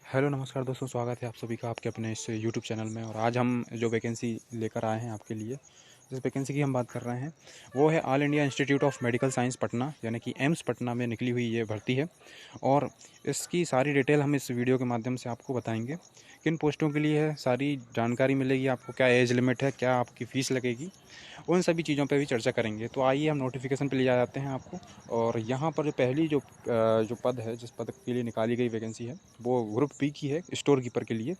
Hello नमस्कार दोस्तों, स्वागत है आप सभी का आपके अपने इस यूट्यूब चैनल में। और आज हम जो वैकेंसी लेकर आए हैं आपके लिए, जिस वैकेंसी की हम बात कर रहे हैं वो है all India institute of medical science Patna, यानी कि एम्स पटना में निकली हुई ये भर्ती है। और इसकी सारी डिटेल हम इस वीडियो के माध्यम से आपको बताएंगे। किन पोस्टों के लिए है, सारी जानकारी मिलेगी आपको। क्या एज लिमिट है, क्या आपकी फ़ीस लगेगी, उन सभी चीज़ों पे भी चर्चा करेंगे। तो आइए हम नोटिफिकेशन पे ले जा जाते हैं आपको। और यहाँ पर जो पहली जो पद है, जिस पद के लिए निकाली गई वैकेंसी है, वो ग्रुप बी की है, स्टोर कीपर के लिए।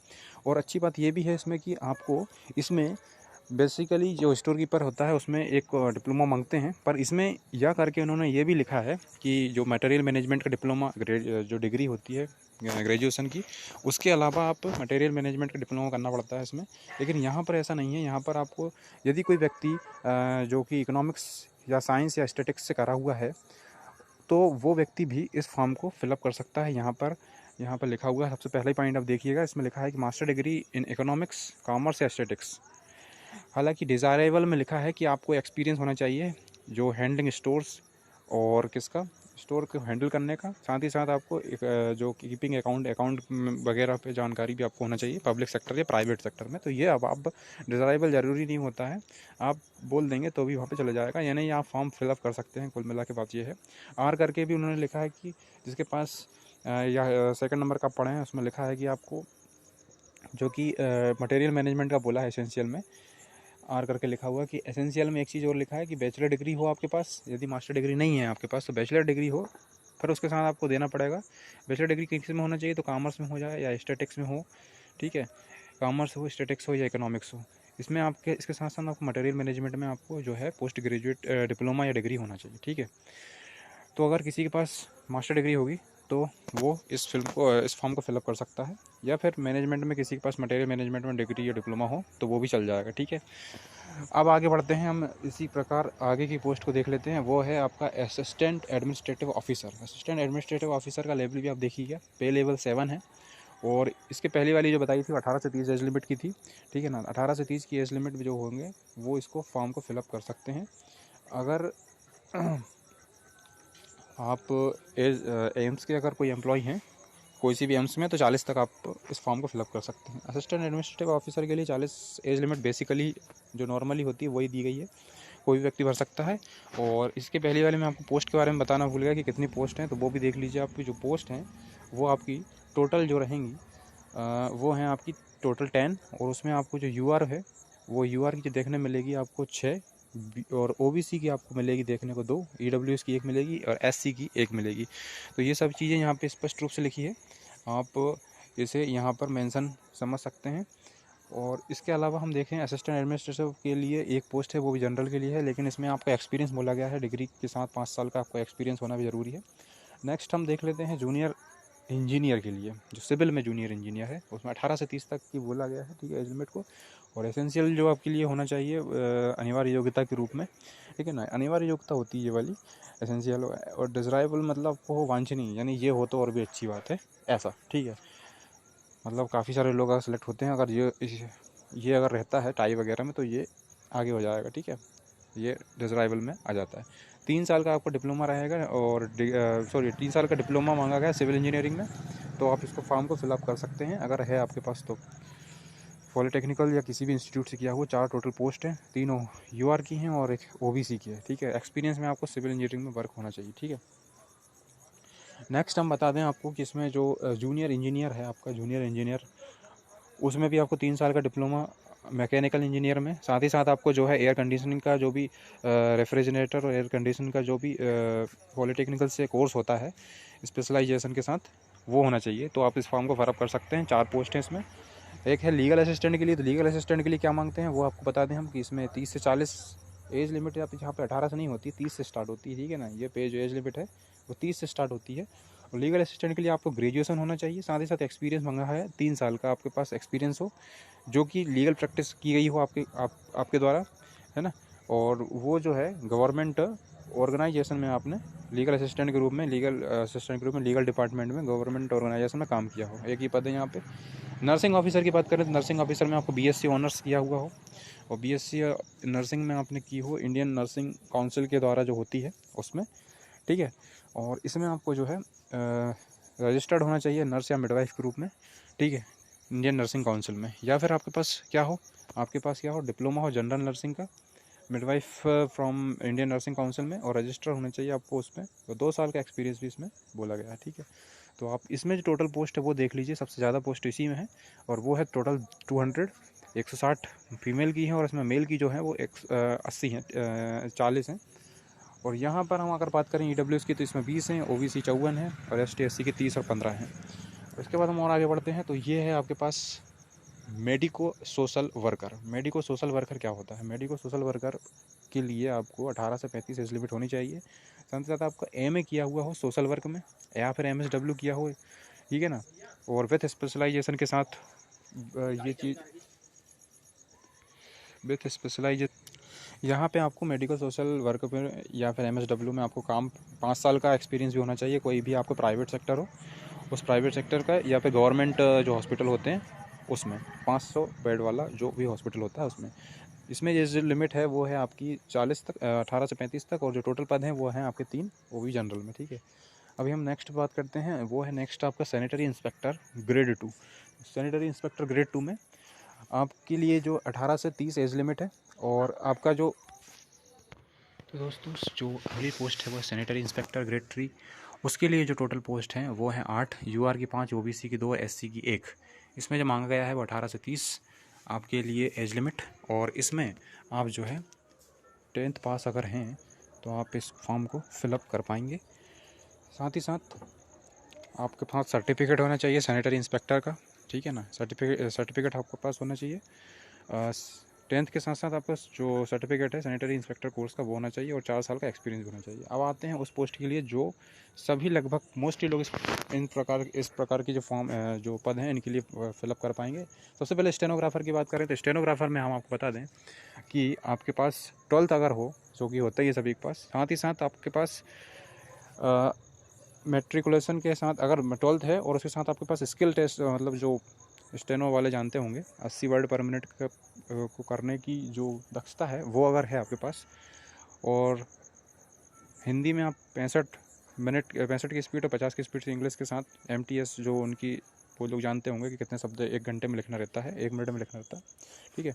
और अच्छी बात ये भी है इसमें कि आपको इसमें बेसिकली जो स्टोर कीपर होता है उसमें एक डिप्लोमा मांगते हैं, पर इसमें यह करके उन्होंने ये भी लिखा है कि जो मटेरियल मैनेजमेंट का डिप्लोमा जो डिग्री होती है ग्रेजुएशन की, उसके अलावा आप मटेरियल मैनेजमेंट का डिप्लोमा करना पड़ता है इसमें। लेकिन यहाँ पर ऐसा नहीं है। यहाँ पर आपको यदि कोई व्यक्ति जो कि इकोनॉमिक्स या साइंस या स्टैटिक्स से करा हुआ है, तो वो व्यक्ति भी इस फॉर्म को फिलअप कर सकता है। यहाँ पर लिखा हुआ है, सबसे पहला ही पॉइंट आप देखिएगा, इसमें लिखा है कि master degree in economics, commerce या स्टैटिक्स। हालांकि डिज़ायरेबल में लिखा है कि आपको एक्सपीरियंस होना चाहिए जो हैंडलिंग स्टोर्स और किसका स्टोर को हैंडल करने का, साथ ही साथ आपको एक जो कीपिंग अकाउंट वगैरह पे जानकारी भी आपको होना चाहिए, पब्लिक सेक्टर या प्राइवेट सेक्टर में। तो ये अब आप डिज़ायरेबल ज़रूरी नहीं होता है, आप बोल देंगे तो भी वहाँ पे चला जाएगा, यानी आप फॉर्म फिलअप कर सकते हैं। कुल मिला के बात ये है। आर करके भी उन्होंने लिखा है कि जिसके पास या सेकंड नंबर का पढ़े हैं, उसमें लिखा है कि आपको जो कि मटेरियल मैनेजमेंट का बोला है एसेंशियल में, आर करके लिखा हुआ है कि एसेंशियल में एक चीज़ और लिखा है कि बैचलर डिग्री हो आपके पास। यदि मास्टर डिग्री नहीं है आपके पास तो बैचलर डिग्री हो, फिर उसके साथ आपको देना पड़ेगा। बैचलर डिग्री किस में होना चाहिए, तो कॉमर्स में हो जाए या स्टैटिक्स में हो, ठीक है। कॉमर्स हो, स्टैटिक्स हो या इकोनॉमिक्स हो। इसमें आपके इसके साथ साथ आपको मटेरियल मैनेजमेंट में आपको जो है पोस्ट ग्रेजुएट डिप्लोमा या डिग्री होना चाहिए, ठीक है। तो अगर किसी के पास मास्टर डिग्री होगी तो वो इस फॉर्म को फिलअप कर सकता है, या फिर मैनेजमेंट में किसी के पास मटेरियल मैनेजमेंट में डिग्री या डिप्लोमा हो तो वो भी चल जाएगा, ठीक है। अब आगे बढ़ते हैं हम, इसी प्रकार आगे की पोस्ट को देख लेते हैं। वो है आपका assistant administrative officer. Assistant administrative officer का लेवल भी आप देखिएगा, पे लेवल 7 है। और इसके पहली वाली जो बताई थी वो 18 से 30 एज लिमिट की थी, ठीक है ना। 18 से 30 की एज लिमिट जो होंगे वो इसको फॉर्म को फिलअप कर सकते हैं। अगर आप एम्स के अगर कोई एम्प्लॉय हैं कोई सी भी एम्स में, तो 40 तक आप इस फॉर्म को फिलअप कर सकते हैं। असिस्टेंट एडमिनिस्ट्रेटिव ऑफिसर के लिए 40 एज लिमिट बेसिकली जो नॉर्मली होती है वही दी गई है, कोई भी व्यक्ति भर सकता है। और इसके पहले वाले में आपको पोस्ट के बारे में बताना भूल गया कि कितनी पोस्ट हैं, तो वो भी देख लीजिए। आपकी जो पोस्ट हैं वो आपकी टोटल जो रहेंगी वो हैं आपकी टोटल 10। और उसमें आपको जो यूआर है वो यूआर की जो देखने मिलेगी आपको 6, और ओबीसी की आपको मिलेगी देखने को 2, ईडब्ल्यूएस की 1 मिलेगी और एससी की 1 मिलेगी। तो ये सब चीज़ें यहाँ पे स्पष्ट रूप से लिखी है, आप इसे यहाँ पर मेंशन समझ सकते हैं। और इसके अलावा हम देखें असिस्टेंट एडमिनिस्ट्रेटिव के लिए एक पोस्ट है, वो भी जनरल के लिए है, लेकिन इसमें आपका एक्सपीरियंस बोला गया है, डिग्री के साथ 5 साल का आपका एक्सपीरियंस होना भी ज़रूरी है। नेक्स्ट हम देख लेते हैं जूनियर इंजीनियर के लिए, जो सिविल में जूनियर इंजीनियर है, उसमें 18 से 30 तक की बोला गया है, ठीक है, एज लिमिट को। और एसेंशियल जो आपके लिए होना चाहिए अनिवार्य योग्यता के रूप में, ठीक है ना, अनिवार्य योग्यता होती है ये वाली एसेंशियल। और डिज़ायरेबल मतलब आपको हो वांछनीय, यानी ये हो तो और भी अच्छी बात है, ऐसा, ठीक है। मतलब काफ़ी सारे लोग अगर सेलेक्ट होते हैं, अगर ये अगर रहता है टाई वगैरह में तो ये आगे हो जाएगा, ठीक है, ये डिज़ायरेबल में आ जाता है। 3 साल का आपको डिप्लोमा रहेगा, और 3 साल का डिप्लोमा मांगा गया सिविल इंजीनियरिंग में। तो आप इसको फॉर्म को फिलअप कर सकते हैं अगर है आपके पास तो। पॉलिटेक्निकल या किसी भी इंस्टीट्यूट से किया हुआ, 4 टोटल पोस्ट हैं, 3 यूआर की हैं और 1 ओबीसी की है, ठीक है। एक्सपीरियंस में आपको सिविल इंजीनियरिंग में वर्क होना चाहिए, ठीक है। नेक्स्ट हम बता दें आपको कि इसमें जो जूनियर इंजीनियर है आपका, जूनियर इंजीनियर, उसमें भी आपको 3 साल का डिप्लोमा मैकेनिकल इंजीनियर में, साथ ही साथ आपको जो है एयर कंडीशनिंग का जो भी रेफ्रिजरेटर और एयर कंडीशन का जो भी पॉलिटेक्निकल से कोर्स होता है स्पेशलाइजेशन के साथ, वो होना चाहिए। तो आप इस फॉर्म को फिलअप कर सकते हैं। 4 पोस्ट हैं इसमें। एक है लीगल असिस्टेंट के लिए। तो लीगल असिस्टेंट के लिए क्या मांगते हैं वो आपको बता दें हम, कि इसमें 30 से 40 एज लिमिट यहाँ पे 18 से नहीं होती, 30 से स्टार्ट होती है, ठीक है ना। ये पे जो एज लिमिट है वो 30 से स्टार्ट होती है। और लीगल असिस्टेंट के लिए आपको ग्रेजुएशन होना चाहिए, साथ ही साथ एक्सपीरियंस मांगा है, 3 साल का आपके पास एक्सपीरियंस हो, जो कि लीगल प्रैक्टिस की गई हो आपके द्वारा, है ना। और वो जो है गवर्नमेंट ऑर्गेनाइजेशन में आपने लीगल असिस्टेंट के रूप में लीगल डिपार्टमेंट में गवर्नमेंट ऑर्गेनाइजेशन में काम किया हो। एक ही पद है यहाँ पे। नर्सिंग ऑफिसर की बात करें तो नर्सिंग ऑफिसर में आपको बीएससी ऑनर्स किया हुआ हो, और बीएससी नर्सिंग में आपने की हो इंडियन नर्सिंग काउंसिल के द्वारा जो होती है उसमें, ठीक है। और इसमें आपको जो है रजिस्टर्ड होना चाहिए नर्स या मिडवाइफ के रूप में, ठीक है, इंडियन नर्सिंग काउंसिल में। या फिर आपके पास क्या हो डिप्लोमा हो जनरल नर्सिंग का, midwife from Indian nursing council में, और रजिस्टर होने चाहिए आपको उसमें, तो 2 साल का एक्सपीरियंस भी इसमें बोला गया है, ठीक है। तो आप इसमें जो टोटल पोस्ट है वो देख लीजिए, सबसे ज़्यादा पोस्ट इसी में है, और वो है टोटल 200, 160 फीमेल की है, और इसमें मेल की जो है वो 80 हैं, 40 हैं। और यहाँ पर हम अगर बात करें EWS की, तो इसमें 20 हैं, OBC 54 है, और ST SC की 30 और 15 हैं। इसके बाद हम और आगे बढ़ते हैं, तो ये है आपके पास medico social worker. Medico social worker क्या होता है? मेडिको सोशल वर्कर के लिए आपको 18 से 35 एज लिमिट होनी चाहिए। साथ ही साथ आपका MA किया हुआ हो सोशल वर्क में, या फिर MSW किया हो, ठीक है ना, और विथ स्पेशलाइजेशन के साथ ये चीज़ विथ स्पेशलाइजेशन, यहाँ पे आपको मेडिकल सोशल वर्क में या फिर MSW में आपको काम 5 साल का एक्सपीरियंस भी होना चाहिए। कोई भी आपको प्राइवेट सेक्टर हो, उस प्राइवेट सेक्टर का, या फिर गवर्नमेंट जो हॉस्पिटल होते हैं उसमें, 500 बेड वाला जो भी हॉस्पिटल होता है उसमें। इसमें ये जो लिमिट है वो है आपकी 40 तक, 18 से 35 तक, और जो टोटल पद हैं वो हैं आपके 3, वो भी जनरल में, ठीक है। अभी हम नेक्स्ट बात करते हैं, वो है नेक्स्ट आपका sanitary inspector grade 2। Sanitary inspector grade 2 में आपके लिए जो 18 से 30 एज लिमिट है, और आपका जो, तो दोस्तों जो अगली पोस्ट है वो सैनिटरी इंस्पेक्टर ग्रेड 3। उसके लिए जो टोटल पोस्ट हैं वो हैं 8, UR की 5, OBC की 2, SC की 1। इसमें जो मांगा गया है वो 18 से 30 आपके लिए एज लिमिट, और इसमें आप जो है 10th पास अगर हैं तो आप इस फॉर्म को फिलअप कर पाएंगे। साथ ही साथ आपके पास सर्टिफिकेट होना चाहिए सैनिटरी इंस्पेक्टर का, ठीक है ना, सर्टिफिकेट आपके पास होना चाहिए। 10th के साथ साथ आपका जो सर्टिफिकेट है सैनिटरी इंस्पेक्टर कोर्स का वो होना चाहिए, और 4 साल का एक्सपीरियंस भी होना चाहिए। अब आते हैं उस पोस्ट के लिए जो सभी लगभग मोस्टली लोग इस प्रकार की जो फॉर्म जो पद हैं इनके लिए फिलअप कर पाएंगे। सबसे पहले स्टेनोग्राफर की बात करें, तो स्टेनोग्राफर में हम आपको बता दें कि आपके पास 12th अगर हो, जो कि होता ही है सभी के पास, साथ ही साथ आपके पास मेट्रिकुलेशन के साथ अगर 12th है, और उसके साथ आपके पास स्किल टेस्ट, मतलब जो स्टेनो वाले जानते होंगे 80 वर्ड पर मिनट को करने की जो दक्षता है वो अगर है आपके पास, और हिंदी में आप 65 की स्पीड और 50 की स्पीड से इंग्लिश के साथ MTS जो उनकी, वो लोग जानते होंगे कि कितने शब्द 1 घंटे में लिखना रहता है, 1 मिनट में लिखना रहता है, ठीक है,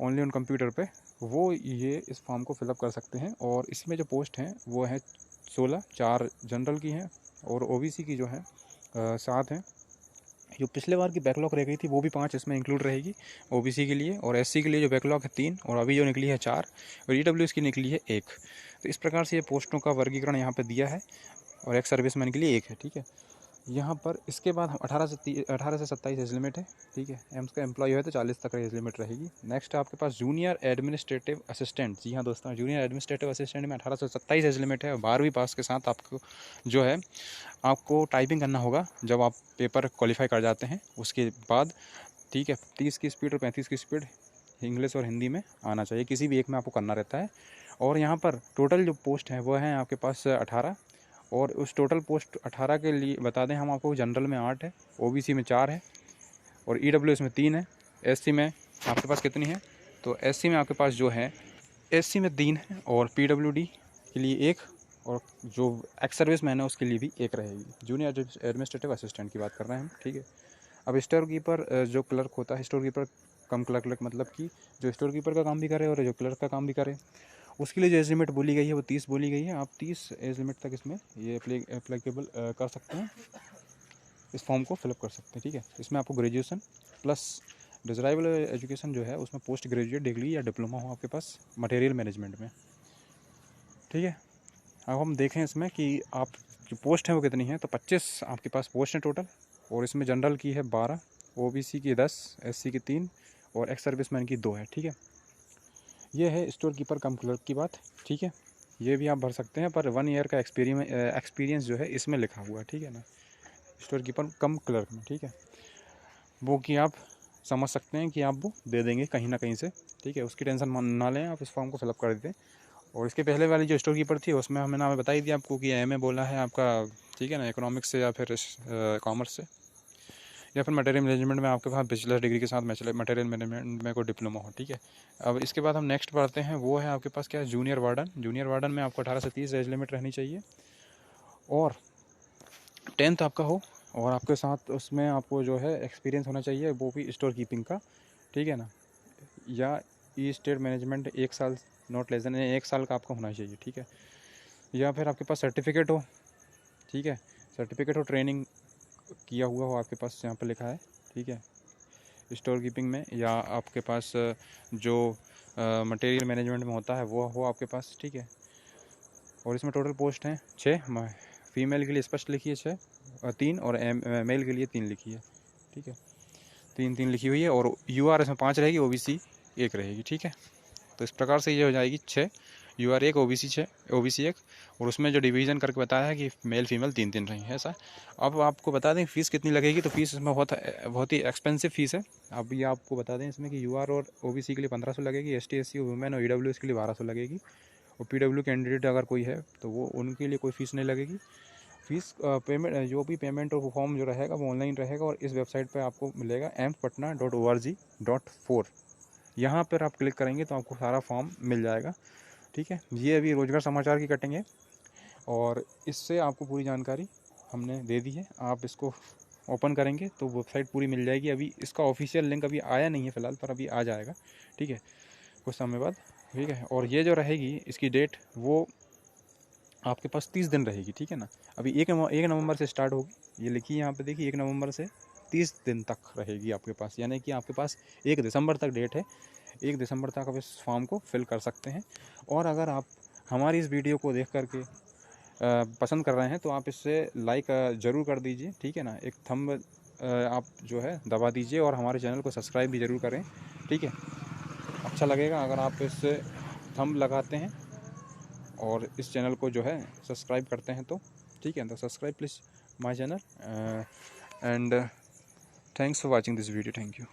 ओनली ऑन कंप्यूटर पे, वो ये इस फॉर्म को फिलअप कर सकते हैं। और इसमें जो पोस्ट हैं वो है 16, 4 जनरल की हैं, और OBC की जो है 7 हैं। जो पिछले बार की बैकलॉग रह गई थी वो भी 5 इसमें इंक्लूड रहेगी OBC के लिए, और SC के लिए जो बैकलॉग है 3, और अभी जो निकली है 4, और EWS की निकली है 1। तो इस प्रकार से ये पोस्टों का वर्गीकरण यहाँ पे दिया है, और एक सर्विसमैन के लिए 1 है, ठीक है। यहाँ पर इसके बाद हम 18 से 27 एज लिमिट है, ठीक है। एम्स का एम्प्लॉय है तो 40 तक एज लिमिट रहेगी। नेक्स्ट आपके पास जूनियर एडमिनिस्ट्रेटिव असिस्टेंट, जी हाँ दोस्तों, जूनियर एडमिनिस्ट्रेटिव असिस्टेंट में 18 से 27 एज लिमिट है, और 12वीं पास के साथ आपको जो है आपको टाइपिंग करना होगा जब आप पेपर क्वालिफाई कर जाते हैं उसके बाद, ठीक है। 30 की स्पीड और 35 की स्पीड इंग्लिश और हिंदी में आना चाहिए, किसी भी एक में आपको करना रहता है। और यहाँ पर टोटल जो पोस्ट है वो है आपके पास 18, और उस टोटल पोस्ट 18 के लिए बता दें हम आपको, जनरल में 8 है, OBC में 4 है, और EWS में 3 है। SC में आपके पास कितनी है? तो SC में आपके पास जो है SC में 3 है, और PWD के लिए 1, और जो एक्स सर्विस मैन है उसके लिए भी 1 रहेगी। जूनियर एडमिनिस्ट्रेटिव असिस्टेंट की बात कर रहे हैं हम, ठीक है। अब स्टोर कीपर जो क्लर्क होता है, स्टोर कीपर कम क्लर्क मतलब कि जो स्टोर कीपर का काम भी करे और जो क्लर्क का काम भी करे, उसके लिए जो एज लिमिट बोली गई है वो 30 बोली गई है। आप 30 एज लिमिट तक इसमें ये एप्लीकेबल कर सकते हैं, इस फॉर्म को फिलअप कर सकते हैं, ठीक है। इसमें आपको ग्रेजुएशन प्लस डिज़ायरेबल एजुकेशन जो है उसमें पोस्ट ग्रेजुएट डिग्री या डिप्लोमा हो आपके पास मटेरियल मैनेजमेंट में, ठीक है। अब हम देखें इसमें कि आप जो पोस्ट है वो कितनी है, तो 25 आपके पास पोस्ट है टोटल, और इसमें जनरल की है 12, OBC की 10, SC की 3, और एक्स सर्विसमैन की 2 है, ठीक है। ये है स्टोर कीपर कम क्लर्क की बात, ठीक है। ये भी आप भर सकते हैं, पर 1 ईयर का एक्सपीरियंस जो है इसमें लिखा हुआ है, ठीक है ना, स्टोर कीपर कम क्लर्क में, ठीक है। वो कि आप समझ सकते हैं कि आप वो दे देंगे कहीं ना कहीं से, ठीक है, उसकी टेंशन ना लें, आप इस फॉर्म को फिलअप कर दें। और इसके पहले वाली जो स्टोर कीपर थी उसमें हमें बता ही दिया आपको कि MA बोला है आपका, ठीक है ना, इकोनॉमिक्स से या फिर कॉमर्स से, या फिर मटेरियल मैनेजमेंट में आपके पास बैचलर डिग्री के साथ मटेरियल मैनेजमेंट में कोई डिप्लोमा हो, ठीक है। अब इसके बाद हम नेक्स्ट पढ़ते हैं, वो है आपके पास क्या है, जूनियर वार्डन। जूनियर वार्डन में आपको 18 से 30 एज लिमिट रहनी चाहिए, और 10th आपका हो और आपके साथ उसमें आपको जो है एक्सपीरियंस होना चाहिए, वो भी स्टोर कीपिंग का, ठीक है ना, या ई स्टेट मैनेजमेंट 1 साल, नॉट लेस देन 1 साल का आपका होना चाहिए, ठीक है। या फिर आपके पास सर्टिफिकेट हो, ठीक है, सर्टिफिकेट हो, ट्रेनिंग किया हुआ हो आपके पास, यहाँ पर लिखा है, ठीक है, स्टोर कीपिंग में, या आपके पास जो मटेरियल मैनेजमेंट में होता है वो हो आपके पास, ठीक है। और इसमें टोटल पोस्ट हैं 6, फीमेल के लिए स्पष्ट लिखी है 6, 3, और मेल के लिए 3 लिखी है, ठीक है, 3 लिखी हुई है। और UR इसमें 5 रहेगी, OBC 1 रहेगी, ठीक है। तो इस प्रकार से ये हो जाएगी 6, UR 1, OBC 1, और उसमें जो डिवीज़न करके बताया है कि मेल फीमेल 3 रहेंगे, ऐसा। अब आपको बता दें फ़ीस कितनी लगेगी, तो फ़ीस इसमें बहुत ही एक्सपेंसिव फ़ीस है। अब ये आपको बता दें इसमें कि UR और OBC के लिए 1500 लगेगी, ST SC वुमेन और EWS के लिए 1200 लगेगी, और PW कैंडिडेट अगर कोई है तो वो उनके लिए कोई फ़ीस नहीं लगेगी। फ़ीस पेमेंट, जो भी पेमेंट और फॉर्म जो रहेगा वो ऑनलाइन रहेगा, और इस वेबसाइट पे आपको मिलेगा AIIMSpatna.org.4। यहाँ पर आप क्लिक करेंगे तो आपको सारा फॉर्म मिल जाएगा, ठीक है। ये अभी रोजगार समाचार की कटिंग है, और इससे आपको पूरी जानकारी हमने दे दी है। आप इसको ओपन करेंगे तो वेबसाइट पूरी मिल जाएगी। अभी इसका ऑफिशियल लिंक अभी आया नहीं है फ़िलहाल, पर अभी आ जाएगा, ठीक है, कुछ समय बाद, ठीक है। और ये जो रहेगी इसकी डेट, वो आपके पास 30 दिन रहेगी, ठीक है ना। अभी 1 नवंबर से स्टार्ट होगी, ये लिखिए यहाँ पे, देखिए 1 नवंबर से 30 दिन तक रहेगी आपके पास, यानी कि आपके पास 1 दिसंबर तक डेट है। 1 दिसंबर तक आप इस फॉर्म को फिल कर सकते हैं। और अगर आप हमारी इस वीडियो को देख करके पसंद कर रहे हैं तो आप इससे लाइक ज़रूर कर दीजिए, ठीक है ना, एक थंब आप जो है दबा दीजिए, और हमारे चैनल को सब्सक्राइब भी ज़रूर करें, ठीक है। अच्छा लगेगा अगर आप इससे थंब लगाते हैं और इस चैनल को जो है सब्सक्राइब करते हैं तो, ठीक है। तो subscribe please my channel, and thanks for watching this video, thank you.